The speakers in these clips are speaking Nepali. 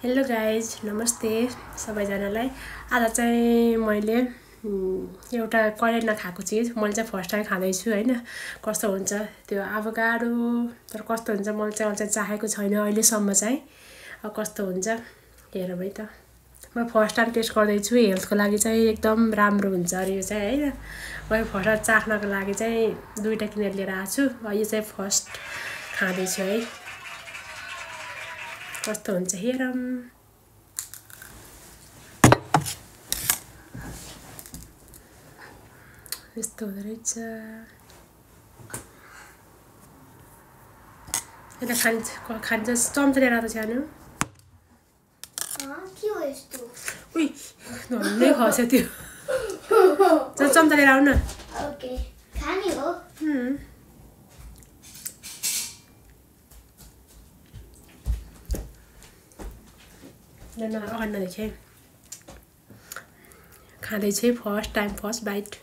हेलो गाइज नमस्ते सबैजनालाई। आज चाहिँ मैले एउटा कहिले नखाएको चिज मैले चाहिँ फर्स्ट टाइम खाँदैछु हैन। कस्तो हुन्छ त्यो एभोकाडो, तर कस्तो हुन्छ मैले चाहिँ चाहेको छैन अहिलेसम्म चाहिँ। अब कस्तो हुन्छ हेरौँ है त। म फर्स्ट टाइम टेस्ट गर्दैछु, हेल्थको लागि चाहिँ एकदम राम्रो हुन्छ अरे यो चाहिँ हैन। मैले फर्स्ट टाइम चाख्नको लागि चाहिँ दुईटा किनेर लिएर आएको छु। यो चाहिँ फर्स्ट खाँदैछु है, कस्तो हुन्छ हेरौँ। यस्तो हुँदो रहेछ। यता खान्छ चम्चा लिएर आएको सानो। के हो यस्तो? उइ धन्नै खस्यो त्यो। चम्चा लिएर आउन। ओके, खाने हो? अगाडि नदेखे खाँदैछु फर्स्ट टाइम, फर्स्ट बाइट।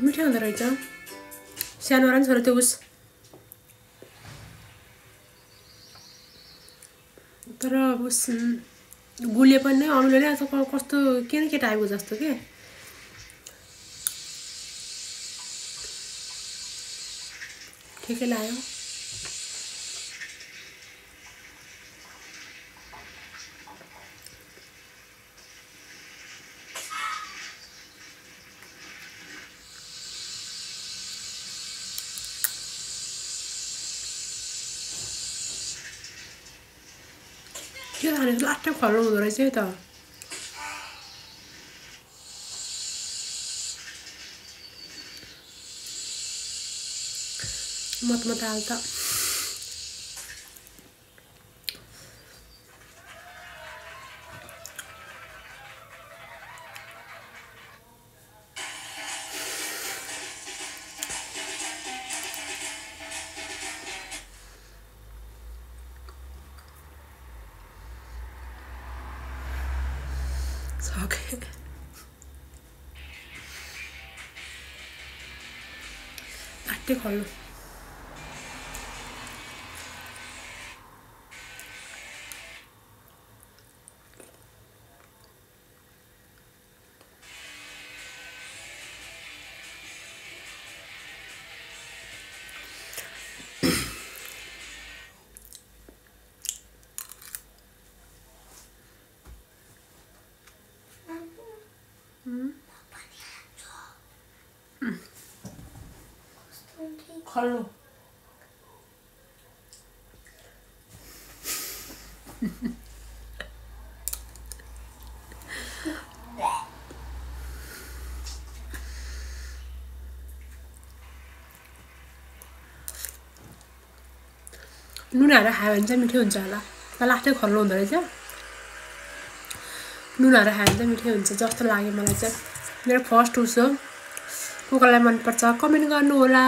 मिठो हुँदो रहेछ। सानो र छोरो त्यो उस तर उस गुलियो पनि नै अमिलो नै कस्तो के टाइपको जस्तो के। ठिकै लाग्यो। के खाने लाट्टै खल्लो हुँदो रहेछ है त। मत हाल त सके लाट्टै खल्लो। खल्लो नुन हालेर खायो भने चाहिँ मिठो हुन्छ होला। लास्टै खल्लो हुँदो रहेछ। नुन हालेर खायो भने चाहिँ मिठो हुन्छ जस्तो लाग्यो मलाई चाहिँ। मेरो फर्स्ट उस हो। को कोलाई मनपर्छ कमेन्ट गर्नु होला।